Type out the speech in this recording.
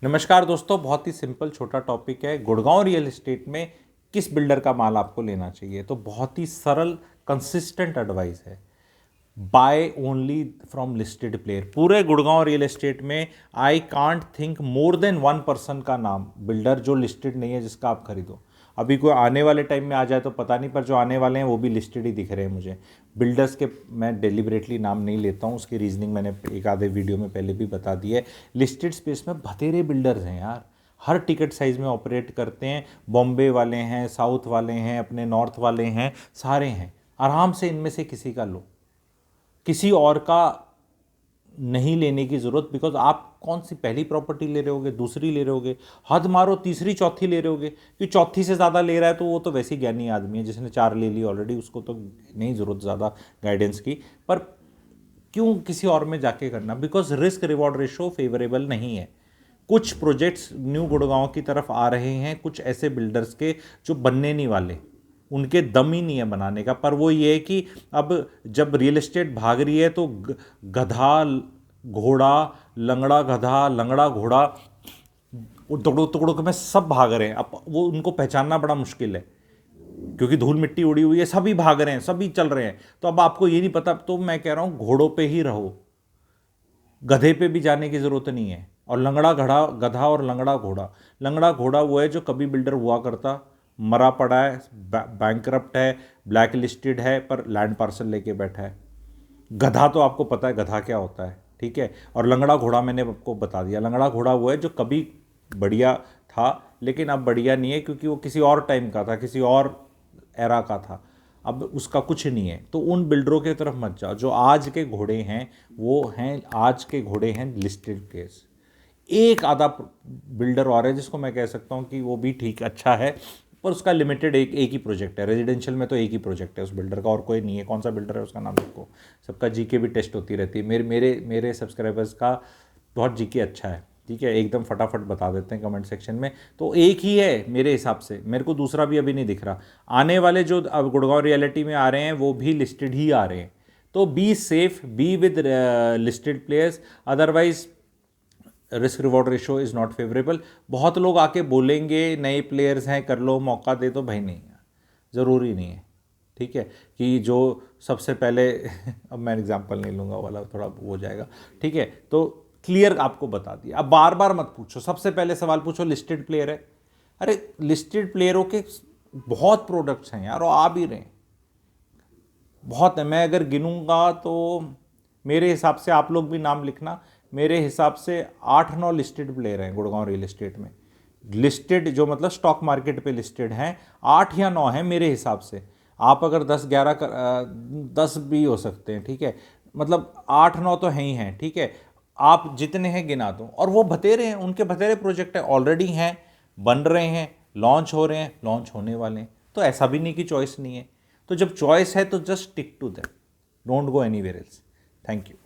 नमस्कार दोस्तों, बहुत ही सिंपल छोटा टॉपिक है। गुड़गांव रियल एस्टेट में किस बिल्डर का माल आपको लेना चाहिए? तो बहुत ही सरल कंसिस्टेंट एडवाइस है, buy only from listed player. पूरे गुड़गांव रियल एस्टेट में I can't think more than one person का नाम बिल्डर जो लिस्टेड नहीं है जिसका आप खरीदो। अभी कोई आने वाले टाइम में आ जाए तो पता नहीं, पर जो आने वाले हैं वो भी लिस्टेड ही दिख रहे हैं मुझे। बिल्डर्स के मैं डेलिबरेटली नाम नहीं लेता हूँ, उसकी रीजनिंग मैंने एक आधे वीडियो में पहले भी बता दी है। लिस्टेड स्पेस में बथेरे बिल्डर्स हैं यार, हर टिकट साइज़ में ऑपरेट करते हैं। बॉम्बे वाले हैं, साउथ वाले हैं, अपने नॉर्थ वाले हैं, सारे हैं। आराम से इनमें से किसी का लो, किसी और का नहीं लेने की ज़रूरत। बिकॉज आप कौन सी पहली प्रॉपर्टी ले रहे होगे, दूसरी ले रहे होगे, हद मारो तीसरी चौथी ले रहे होगे। कि चौथी से ज़्यादा ले रहा है तो वो तो वैसे ही ज्ञानी आदमी है, जिसने 4 ले ली ऑलरेडी, उसको तो नहीं ज़रूरत ज़्यादा गाइडेंस की। पर क्यों किसी और में जाके करना? Because risk reward ratio favourable नहीं है। कुछ प्रोजेक्ट्स न्यू गुड़गांव की तरफ आ रहे हैं, कुछ ऐसे बिल्डर्स के जो बनने नहीं वाले, उनके दम ही नहीं है बनाने का। पर वो ये है कि अब जब रियल एस्टेट भाग रही है तो गधा घोड़ा, लंगड़ा गधा, लंगड़ा घोड़ा, टुकड़ों टुकड़ों में सब भाग रहे हैं। अब वो उनको पहचानना बड़ा मुश्किल है, क्योंकि धूल मिट्टी उड़ी हुई है, सभी भाग रहे हैं, सभी चल रहे हैं। तो अब आपको ये नहीं पता। तो मैं कह रहा हूँ घोड़ों पे ही रहो, गधे पे भी जाने की ज़रूरत नहीं है। और लंगड़ा घड़ा गधा और लंगड़ा घोड़ा, लंगड़ा घोड़ा वो है जो कभी बिल्डर हुआ करता, मरा पड़ा है, बैंकरप्ट है, ब्लैक लिस्टेड है, पर लैंड पार्सल लेके बैठा है। गधा तो आपको पता है गधा क्या होता है, ठीक है। और लंगड़ा घोड़ा मैंने आपको बता दिया। लंगड़ा घोड़ा वो है जो कभी बढ़िया था लेकिन अब बढ़िया नहीं है, क्योंकि वो किसी और टाइम का था, किसी और एरा का था, अब उसका कुछ नहीं है। तो उन बिल्डरों की तरफ मत जाओ। जो आज के घोड़े हैं वो हैं, आज के घोड़े हैं लिस्टेड केस। एक आधा बिल्डर और है जिसको मैं कह सकता हूँ कि वो भी ठीक अच्छा है, पर उसका लिमिटेड एक ही प्रोजेक्ट है। रेजिडेंशियल में तो एक ही प्रोजेक्ट है उस बिल्डर का, और कोई नहीं है। कौन सा बिल्डर है उसका नाम देखो। सबका जीके भी टेस्ट होती रहती है। मेरे सब्सक्राइबर्स का बहुत जीके अच्छा है, ठीक है। एकदम फटाफट बता देते हैं कमेंट सेक्शन में। तो एक ही है मेरे हिसाब से, मेरे को दूसरा भी अभी नहीं दिख रहा। आने वाले जो अब गुड़गांव रियलिटी में आ रहे हैं वो भी लिस्टेड ही आ रहे हैं। तो be safe, be with listed players, otherwise risk reward ratio is not favourable. बहुत लोग आके बोलेंगे नए प्लेयर्स हैं, कर लो, मौका दे दो। भाई नहीं, ज़रूरी नहीं है, ठीक है। कि जो सबसे पहले अब मैं एग्जांपल नहीं लूँगा, वाला थोड़ा वो हो जाएगा, ठीक है। तो क्लियर आपको बता दिया। अब बार बार मत पूछो, सबसे पहले सवाल पूछो लिस्टेड प्लेयर है। अरे लिस्टेड प्लेयरों के बहुत प्रोडक्ट्स हैं यार, और आ भी रहे हैं, बहुत है। मैं अगर गिनूंगा तो मेरे हिसाब से, आप लोग भी नाम लिखना, मेरे हिसाब से 8-9 लिस्टेड प्लेयर हैं गुड़गांव रियल एस्टेट में। लिस्टेड जो मतलब स्टॉक मार्केट पे लिस्टेड हैं 8 या 9 हैं मेरे हिसाब से। आप अगर 10-11 10 भी हो सकते हैं, ठीक है। मतलब 8-9 तो हैं ही हैं, ठीक है। आप जितने हैं गिना दो, और वो बतेरे हैं, उनके बतेरे प्रोजेक्ट हैं, ऑलरेडी हैं, बन रहे हैं, लॉन्च हो रहे हैं, लॉन्च होने वाले हैं। तो ऐसा भी नहीं कि चॉइस नहीं है। तो जब चॉइस है तो just stick to that, don't go anywhere else. Thank you.